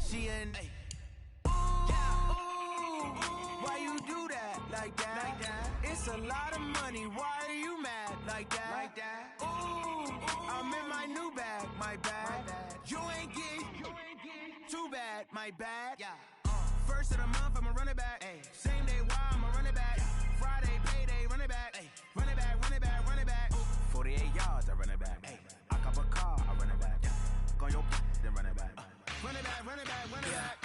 She in. Why you do that like that? It's a lot of money. Why are you mad like that? Ooh, I'm in my new bag, my bad. You ain't get too bad, my bad. First of the month, I'ma run it back. Same day, why I'ma run it back. Friday, payday, run it back. Run it back, run it back, run it back. 48 yards, I run it back. I cop a car, I run it back. Go your then run it back. Run it back, run it back, run it back.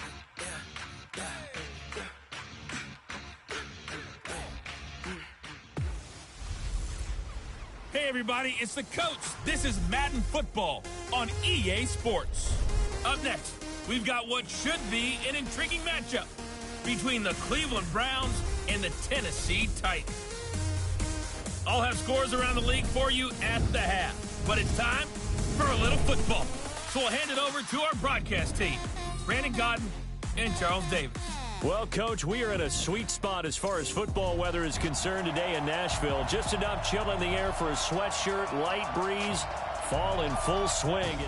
Hey everybody, it's the coach. This is Madden Football on EA Sports. Up next, we've got what should be an intriguing matchup between the Cleveland Browns and the Tennessee Titans. I'll have scores around the league for you at the half, but it's time for a little football. So we'll hand it over to our broadcast team, Brandon Godden and Charles Davis. Well, Coach, we are in a sweet spot as far as football weather is concerned today in Nashville. Just enough chill in the air for a sweatshirt, light breeze, fall in full swing.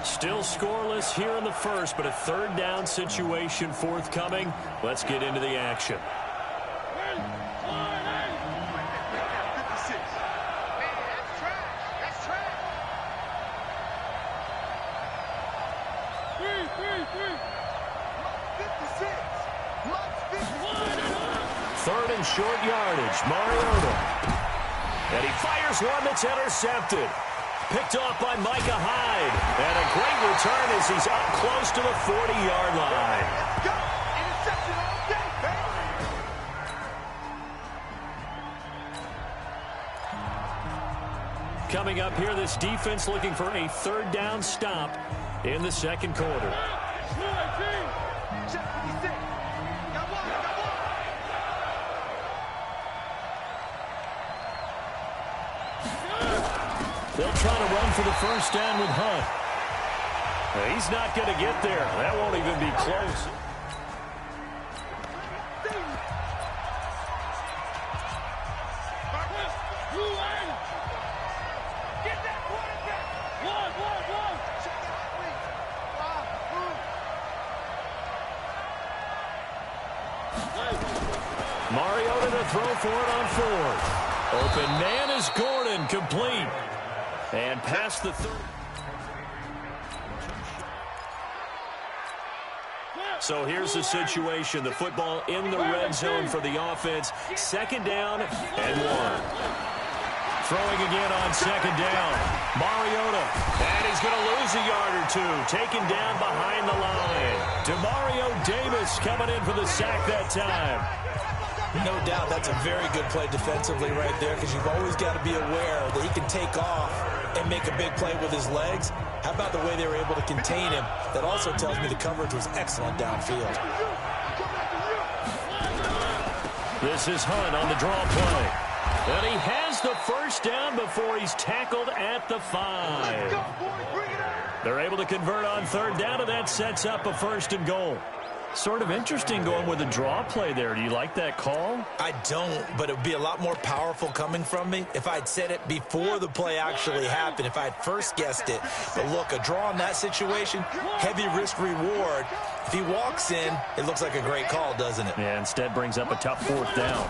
Still scoreless here in the first, but a third down situation forthcoming. Let's get into the action. Third and short yardage, Mariota. And he fires one that's intercepted. Picked off by Micah Hyde. And a great return as he's up close to the 40-yard line. Let's go! Interception all day, baby! Coming up here, this defense looking for a third down stop in the second quarter. They'll try to run for the first down with Hunt. He's not going to get there. That won't even be close. Mariota to throw for it on fourth. Open man is Gordon, complete. And past the third. So here's the situation. The football in the red zone for the offense. Second down and one. Throwing again on second down. Mariota. And he's going to lose a yard or two. Taken down behind the line. Demario Davis coming in for the sack that time. No doubt that's a very good play defensively right there, because you've always got to be aware that he can take off and make a big play with his legs. How about the way they were able to contain him? That also tells me the coverage was excellent downfield. This is Hunt on the draw play. And he has the first down before he's tackled at the 5. They're able to convert on third down, and that sets up a first and goal. Sort of interesting going with a draw play there. Do you like that call? I don't, but it would be a lot more powerful coming from me if I'd said it before the play actually happened, if I had first guessed it. But look, a draw in that situation, heavy risk reward. If he walks in, it looks like a great call, doesn't it? Yeah, instead brings up a tough fourth down.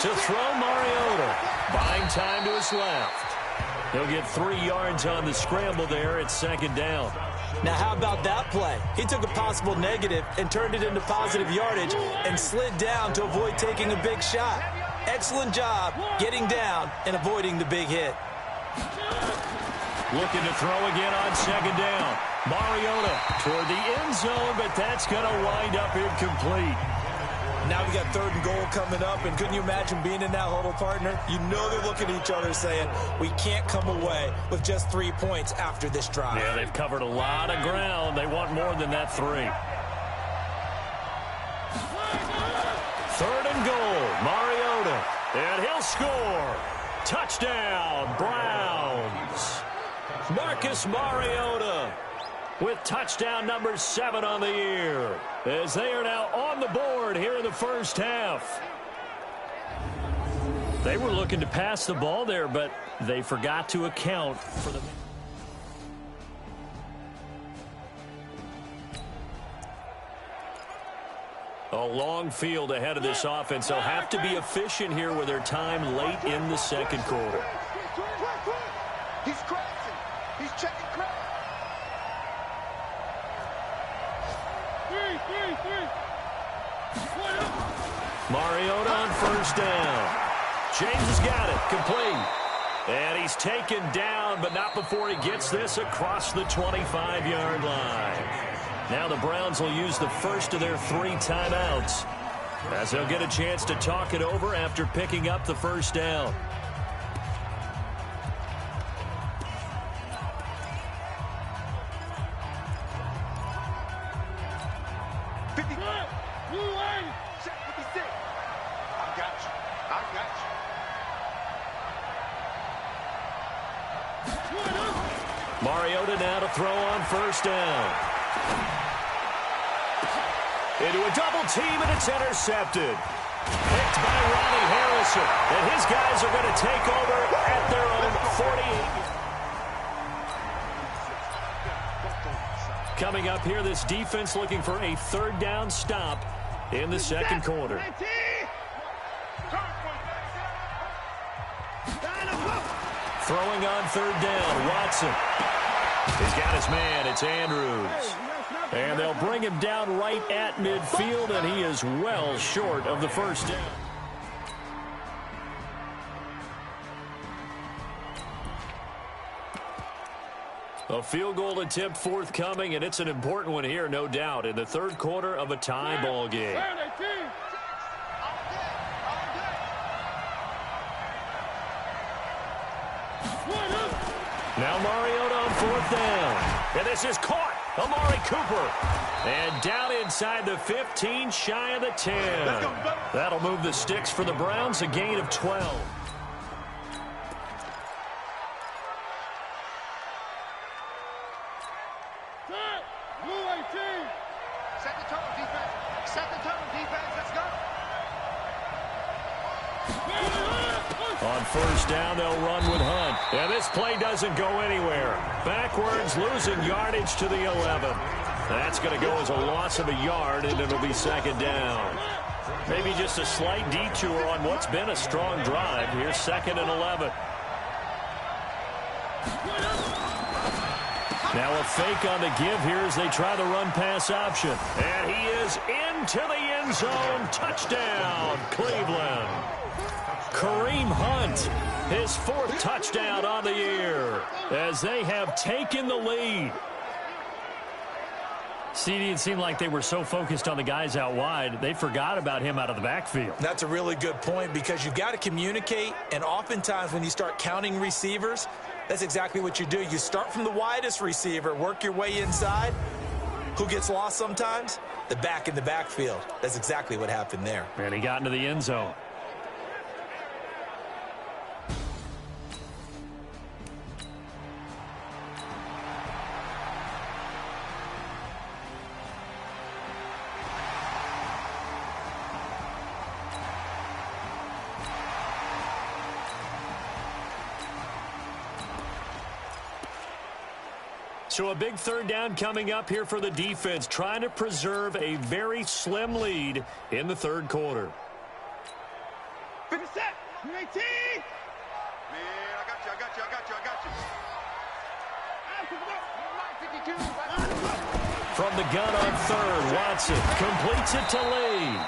To throw Mariota. Buying time to his left. He'll get 3 yards on the scramble there at second down. Now, how about that play? He took a possible negative and turned it into positive yardage and slid down to avoid taking a big shot. Excellent job getting down and avoiding the big hit. Looking to throw again on second down. Mariota toward the end zone, but that's going to wind up incomplete. Now we got third and goal coming up, and couldn't you imagine being in that huddle, partner? You know they're looking at each other saying, we can't come away with just 3 points after this drive. Yeah, they've covered a lot of ground. They want more than that 3. Third and goal, Mariota, and he'll score. Touchdown, Browns. Marcus Mariota with touchdown number 7 on the year, as they are now on the board here in the first half. They were looking to pass the ball there, but they forgot to account for the... A long field ahead of this offense. They'll have to be efficient here with their time late in the second quarter. He's crashing. He's checking crash. Mariota on first down. James has got it. Complete. And he's taken down, but not before he gets this across the 25-yard line. Now the Browns will use the first of their 3 timeouts as they'll get a chance to talk it over after picking up the first down. Mariota now to throw on first down. Into a double team, and it's intercepted. Picked by Ronnie Harrison. And his guys are going to take over at their own 48. Coming up here, this defense looking for a third down stop in the second quarter. Throwing on third down, Watson. He's got his man, it's Andrews. And they'll bring him down right at midfield, and he is well short of the first down. A field goal attempt forthcoming, and it's an important one here, no doubt, in the third quarter of a tie ball game. Now Mariota on fourth down. And this is caught. Amari Cooper. And down inside the 15, shy of the 10. That'll move the sticks for the Browns, a gain of 12. Set the tone, defense. Set the tone, defense. Let's go. On first down, they'll run with Hunt. And this play doesn't go anywhere. Backwards, losing yardage to the 11. That's going to go as a loss of a yard, and it'll be second down. Maybe just a slight detour on what's been a strong drive. Here's second and 11. Now a fake on the give here as they try the run-pass option. And he is into the end zone. Touchdown, Cleveland. Kareem Hunt, his 4th touchdown on the year as they have taken the lead. CD, it seemed like they were so focused on the guys out wide, they forgot about him out of the backfield. That's a really good point because you've got to communicate, and oftentimes when you start counting receivers, that's exactly what you do. You start from the widest receiver, work your way inside. Who gets lost sometimes? The back in the backfield. That's exactly what happened there. And he got into the end zone. So a big third down coming up here for the defense, trying to preserve a very slim lead in the third quarter. Finish set. 19. Man, I got you. From the gun on third, Watson completes it to Lee.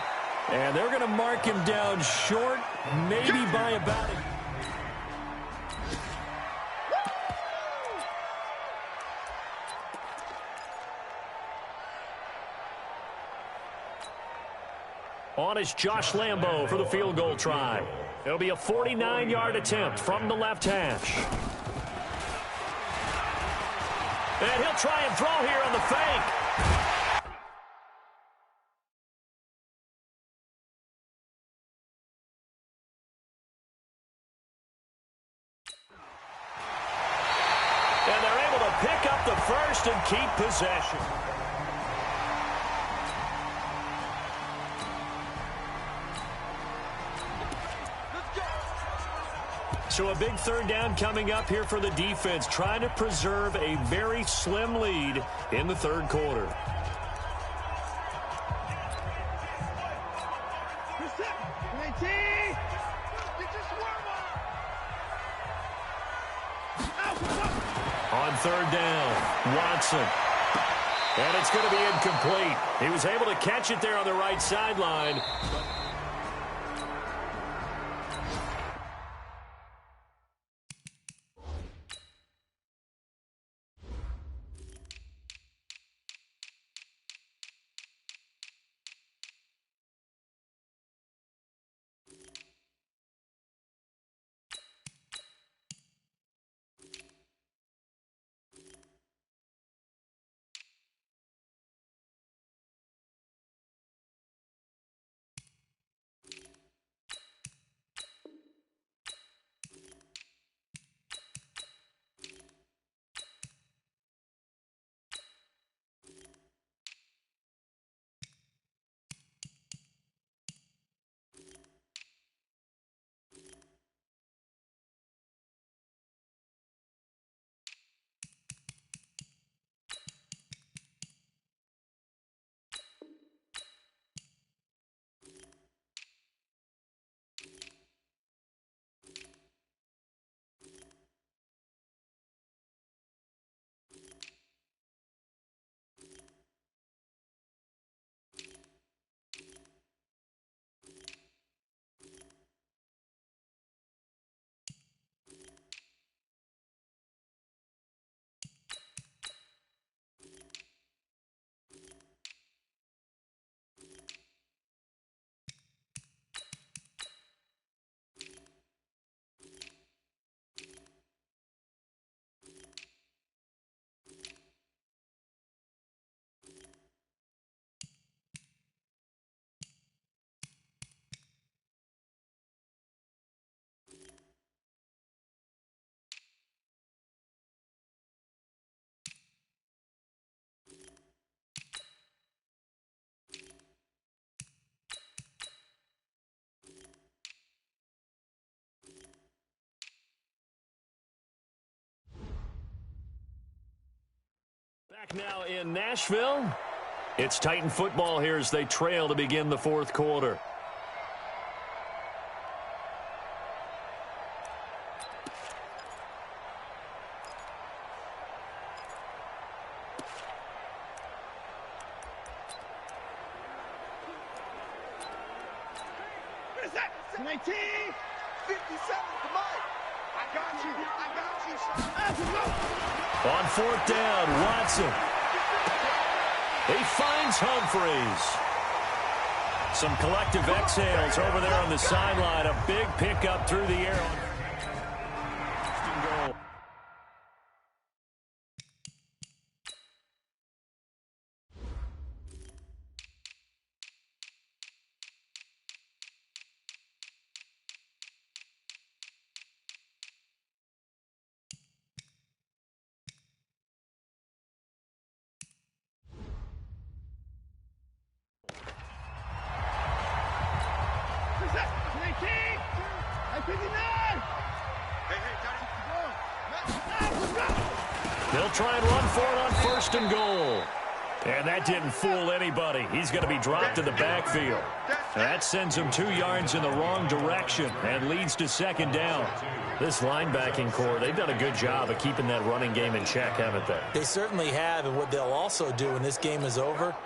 And they're going to mark him down short, maybe by about a... On is Josh Lambo for the field goal try. It'll be a 49-yard attempt from the left hash. And he'll try and throw here on the fake. And they're able to pick up the first and keep possession. So a big third down coming up here for the defense, trying to preserve a very slim lead in the third quarter. On third down, Watson. And it's going to be incomplete. He was able to catch it there on the right sideline. Back now in Nashville. It's Titan football here as they trail to begin the fourth quarter. What is that? 19! 57, come on! I got you, On fourth down, Watson. He finds Humphreys. Some collective exhales over there on the sideline. A big pickup through the air. They'll try and run for it on first and goal. And that didn't fool anybody. He's going to be dropped in the backfield. That sends him 2 yards in the wrong direction and leads to second down. This linebacking core, they've done a good job of keeping that running game in check, haven't they? They certainly have, and what they'll also do when this game is over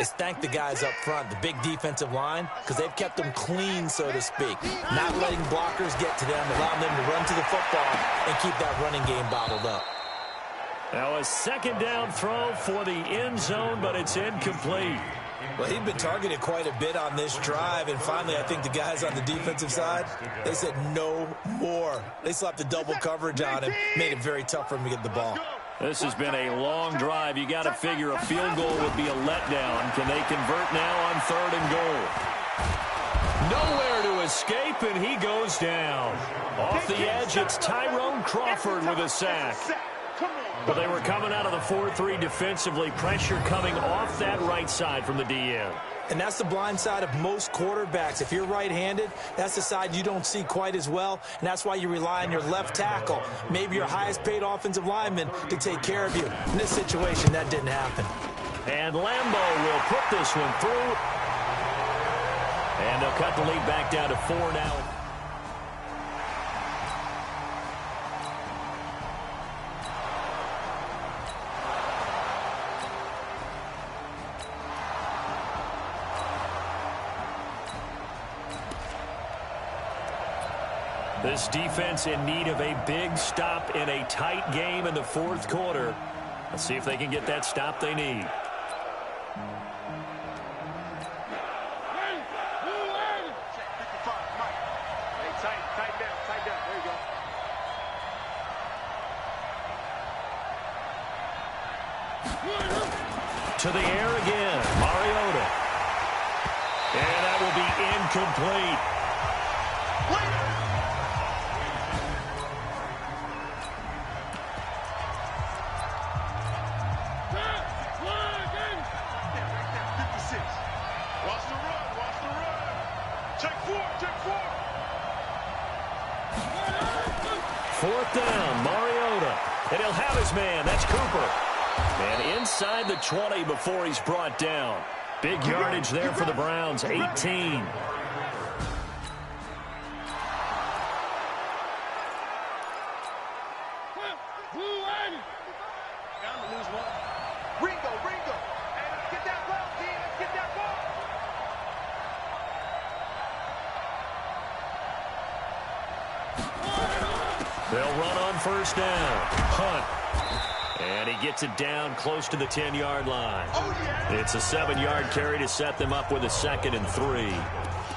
is thank the guys up front, the big defensive line, because they've kept them clean, so to speak, not letting blockers get to them, allowing them to run to the football and keep that running game bottled up. Now a second down throw for the end zone, but it's incomplete. Well, he'd been targeted quite a bit on this drive, and finally I think the guys on the defensive side, they said no more. They slapped the double coverage on him, made it very tough for him to get the ball. This has been a long drive. You got to figure a field goal would be a letdown. Can they convert now on third and goal? Nowhere to escape, and he goes down. Off the edge, it's Tyrone Crawford with a sack. But they were coming out of the 4-3 defensively. Pressure coming off that right side from the DN. And that's the blind side of most quarterbacks. If you're right-handed, that's the side you don't see quite as well, and that's why you rely on your left tackle, maybe your highest-paid offensive lineman, to take care of you. In this situation, that didn't happen. And Lambeau will put this one through. And they'll cut the lead back down to 4 now. This defense in need of a big stop in a tight game in the fourth quarter. Let's see if they can get that stop they need. To the air again, Mariota. And that will be incomplete. Watch the run, watch the run. Take four, take four. Fourth down, Mariota. And he'll have his man. That's Cooper. And inside the 20 before he's brought down. Big yardage there for the Browns, 18. Ringo. And get that ball, D. Get that ball. They'll run on first down. Hunt. And he gets it down close to the 10-yard line. It's a 7-yard carry to set them up with a 2nd and 3.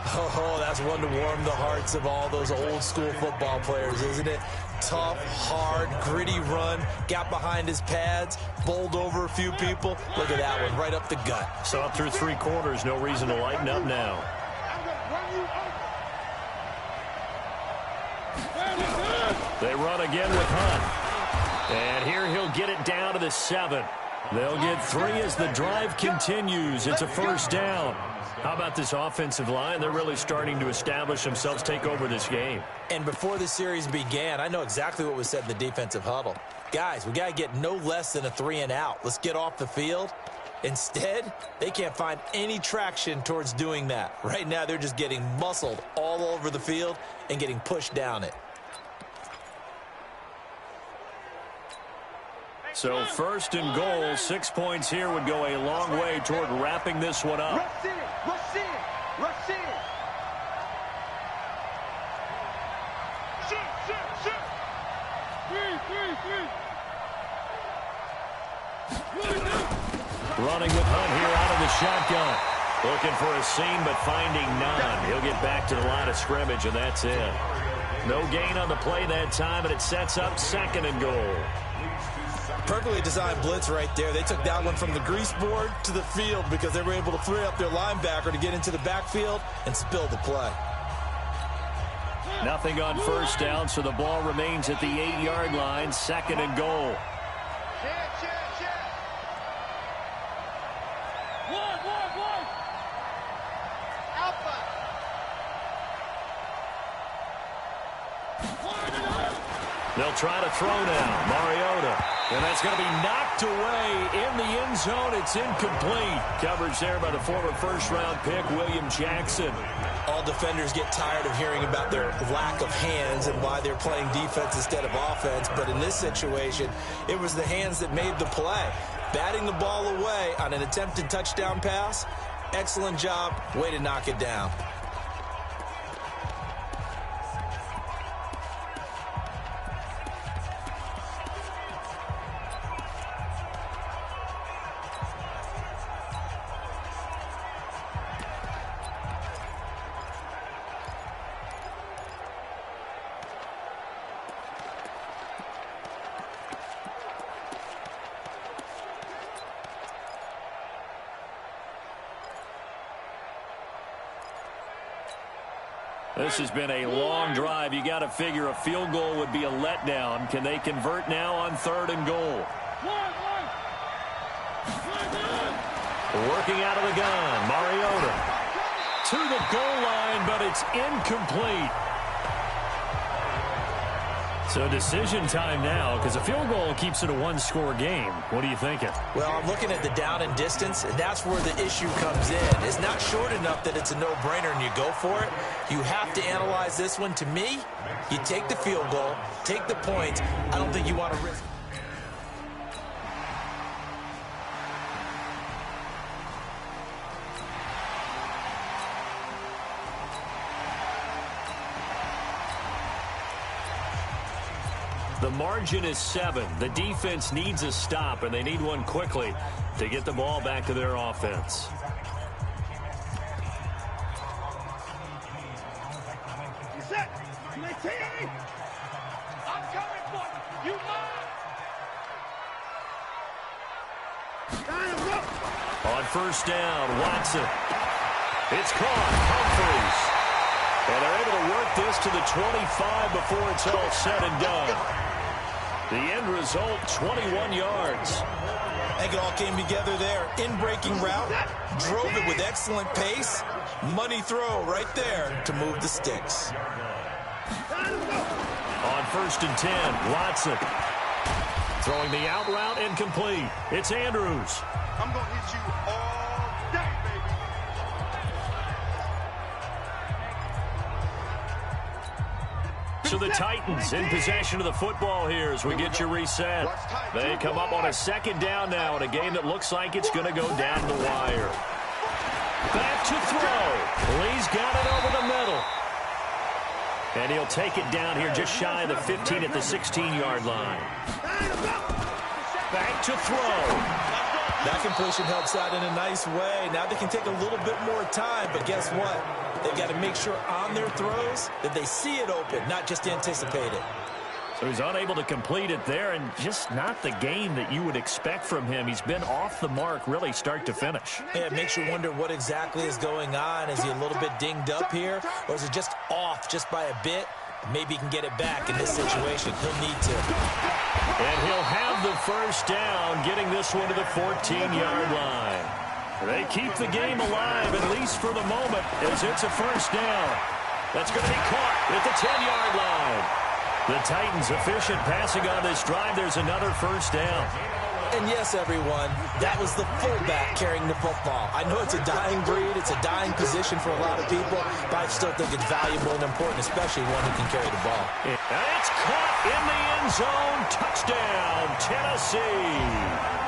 Oh, that's one to warm the hearts of all those old-school football players, isn't it? Tough, hard, gritty run. Got behind his pads, bowled over a few people. Look at that one, right up the gut. So up through 3 quarters, no reason to lighten up now. They run again with Hunt. And here he'll get it down to the 7. They'll get 3 as the drive continues. It's a first down. How about this offensive line? They're really starting to establish themselves, take over this game. And before the series began, I know exactly what was said in the defensive huddle. Guys, we got to get no less than a 3 and out. Let's get off the field. Instead, they can't find any traction towards doing that. Right now, they're just getting muscled all over the field and getting pushed down it. So first and goal, 6 points here would go a long way toward wrapping this one up. Rush in. Shoot. Running with Hunt here out of the shotgun. Looking for a seam, but finding none. He'll get back to the line of scrimmage, and that's it. No gain on the play that time, and it sets up 2nd and goal. Perfectly designed blitz right there. They took that one from the grease board to the field because they were able to free up their linebacker to get into the backfield and spill the play. Nothing on first down, so the ball remains at the 8-yard line, 2nd and goal. Check. One. Alpha. They'll try to throw now. Mariota. And that's going to be knocked away in the end zone. It's incomplete. Coverage there by the former first-round pick, William Jackson. All defenders get tired of hearing about their lack of hands and why they're playing defense instead of offense. But in this situation, it was the hands that made the play. Batting the ball away on an attempted touchdown pass. Excellent job. Way to knock it down. This has been a long drive. You got to figure a field goal would be a letdown. Can they convert now on 3rd and goal? Working out of the gun, Mariota to the goal line, but it's incomplete. So decision time now, because a field goal keeps it a one-score game. What are you thinking? Well, I'm looking at the down and distance, and that's where the issue comes in. It's not short enough that it's a no-brainer and you go for it. You have to analyze this one. To me, you take the field goal, take the points. I don't think you want to risk. The margin is 7. The defense needs a stop, and they need one quickly to get the ball back to their offense. You set. You may take. I'm coming for you. You mine. On 1st down, Watson. It's caught. Humphries. And they're able to work this to the 25 before it's all said and done. The end result, 21 yards. I think it all came together there. In-breaking route, drove it with excellent pace. Money throw right there to move the sticks. On 1st and 10, Watson. Throwing the out route incomplete. It's Andrews. I'm going to hit you all day, baby. So the Titans in possession of the football here as we get you reset. They come up on a 2nd down now in a game that looks like it's going to go down the wire. Back to throw. Lee's got it over the middle. And he'll take it down here just shy of the 15 at the 16-yard line. Back to throw. That completion helps out in a nice way. Now they can take a little bit more time, but guess what? They've got to make sure on their throws that they see it open, not just anticipate it. So he's unable to complete it there, and just not the game that you would expect from him. He's been off the mark really start to finish. Yeah, it makes you wonder what exactly is going on. Is he a little bit dinged up here, or is it just off just by a bit? Maybe he can get it back in this situation. He'll need to. And he'll have the 1st down, getting this one to the 14-yard line. They keep the game alive, at least for the moment, as it's a 1st down. That's going to be caught at the 10-yard line. The Titans efficient passing on this drive. There's another 1st down. And yes, everyone, that was the fullback carrying the football. I know it's a dying breed. It's a dying position for a lot of people, but I still think it's valuable and important, especially one who can carry the ball. And it's caught in the end zone. Touchdown, Tennessee.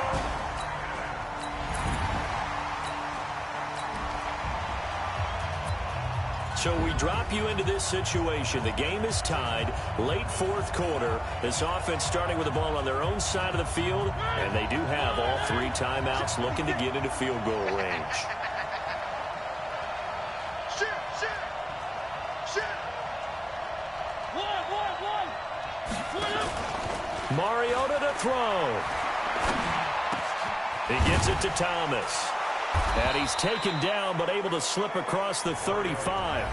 So we drop you into this situation. The game is tied. Late 4th quarter. This offense starting with the ball on their own side of the field. And they do have all 3 timeouts looking to get into field goal range. Mariota to throw. He gets it to Thomas. And he's taken down, but able to slip across the 35.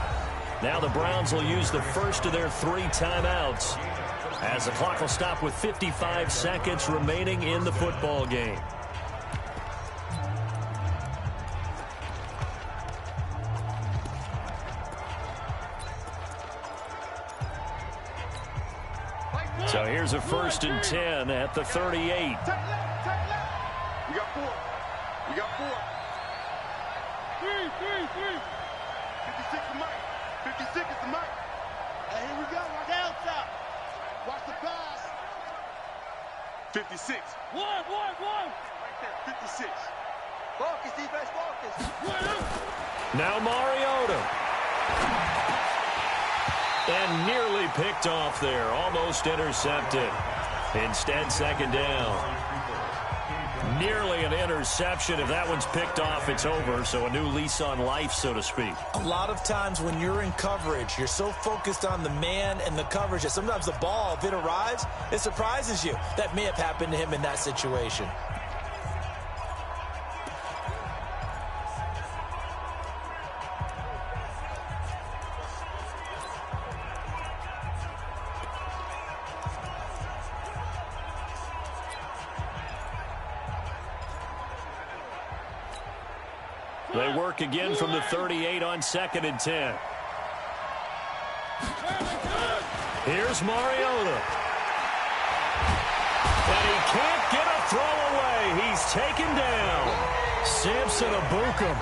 Now the Browns will use the first of their 3 timeouts, as the clock will stop with 55 seconds remaining in the football game. So here's a 1st and 10 at the 38. We got 4. We got 4. 56 is Mike. 56 is the Mike. Hey, here we go. Down top. Watch the pass. 56. One. Right there. 56. Focus, defense, focus. Now Mariota. And nearly picked off there. Almost intercepted. Instead, 2nd down. Nearly an interception. If that one's picked off, it's over. So a new lease on life, so to speak. A lot of times when you're in coverage, you're so focused on the man and the coverage that sometimes the ball, if it arrives, it surprises you. That may have happened to him in that situation. They work again from the 38 on 2nd and 10. Here's Mariota. And he can't get a throw away. He's taken down. Samson Ebukam.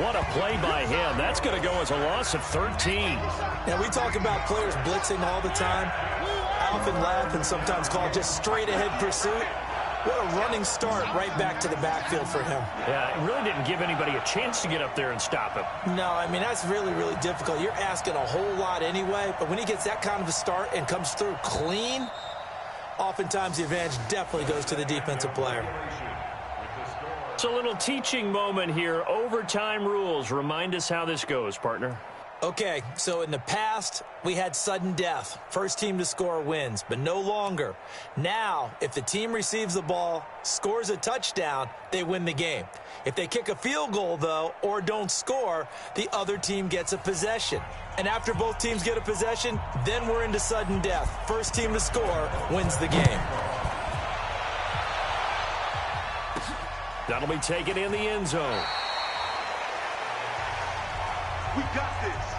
What a play by him. That's going to go as a loss of 13. Now, we talk about players blitzing all the time. I often laugh and sometimes call it just straight-ahead pursuit. What a running start right back to the backfield for him. Yeah, it really didn't give anybody a chance to get up there and stop him. No, I mean, that's really, really difficult. You're asking a whole lot anyway, but when he gets that kind of a start and comes through clean, oftentimes the advantage definitely goes to the defensive player. It's a little teaching moment here. Overtime rules. Remind us how this goes, partner. Okay, so in the past, we had sudden death. First team to score wins, but no longer. Now, if the team receives the ball, scores a touchdown, they win the game. If they kick a field goal, though, or don't score, the other team gets a possession. And after both teams get a possession, then we're into sudden death. First team to score wins the game. That'll be taken in the end zone. We got this.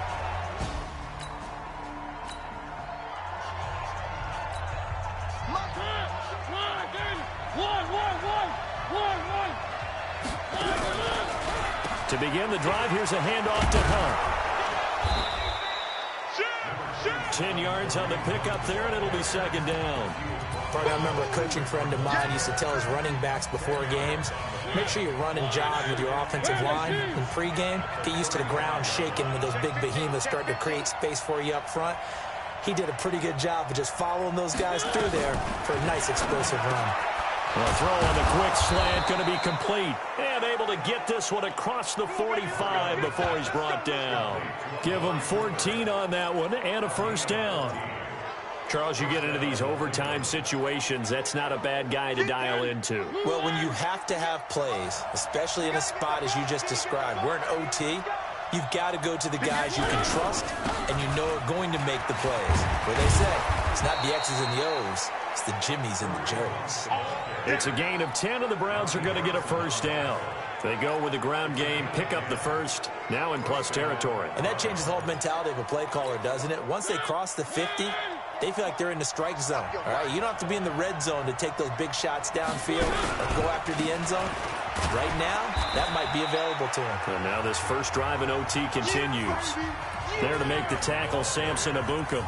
To begin the drive, here's a handoff to Hunt. 10 yards on the pickup there, and it'll be 2nd down. I remember a coaching friend of mine used to tell his running backs before games, make sure you run and jog with your offensive line in pregame. Get used to the ground shaking when those big behemoths start to create space for you up front. He did a pretty good job of just following those guys through there for a nice explosive run. Well, throw on the quick slant, going to be complete. And able to get this one across the 45 before he's brought down. Give him 14 on that one and a first down. Charles, you get into these overtime situations, that's not a bad guy to dial into. Well, when you have to have plays, especially in a spot as you just described, we're in OT, you've got to go to the guys you can trust and you know are going to make the plays. Where they say, it's not the X's and the O's, it's the Jimmys and the Joes. It's a gain of 10, and the Browns are going to get a first down. They go with the ground game, pick up the first, now in plus territory. And that changes the whole mentality of a play caller, doesn't it? Once they cross the 50, they feel like they're in the strike zone. All right, you don't have to be in the red zone to take those big shots downfield or go after the end zone. Right now, that might be available to him. And now this first drive in OT continues. There to make the tackle, Samson Ebukam.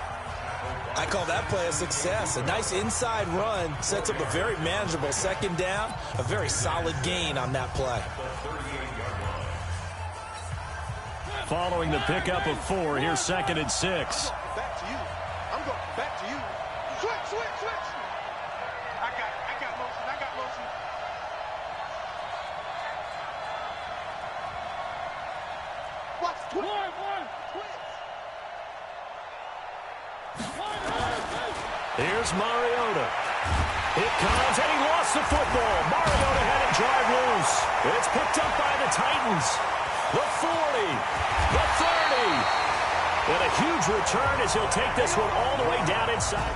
I call that play a success. A nice inside run sets up a very manageable 2nd down, a very solid gain on that play. Following the pickup of 4, here's 2nd and 6. Back to you. I'm going back to you. Switch. I got motion. Watch, twitch. Here's Mariota. It comes, and he lost the football. Mariota had it drive loose. It's picked up by the Titans. The 40, the 30. And a huge return as he'll take this one all the way down inside.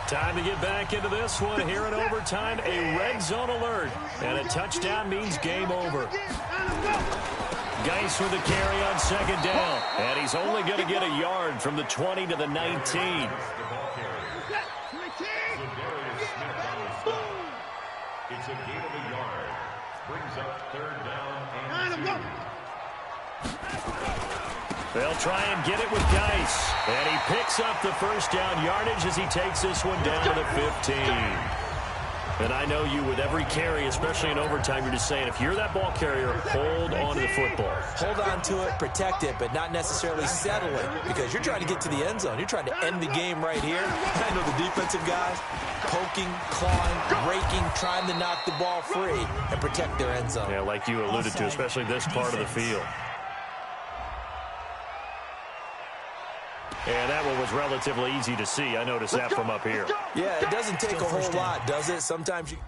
Time to get back into this one here in overtime. A red zone alert. And a touchdown means game over. Geis with the carry on 2nd down. And he's only going to get a yard from the 20 to the 19. It's a gain of a yard. Brings up 3rd down and 2. They'll try and get it with Geis. And he picks up the first down yardage as he takes this one down to the 15. And I know you, with every carry, especially in overtime, you're just saying, if you're that ball carrier, hold on to the football. Hold on to it, protect it, but not necessarily settle it, because you're trying to get to the end zone. You're trying to end the game right here. I know the defensive guys poking, clawing, raking, trying to knock the ball free and protect their end zone. Yeah, like you alluded to, especially this part of the field. And that one was relatively easy to see. I noticed that from up here. Yeah, it doesn't take a whole lot, does it? Sometimes you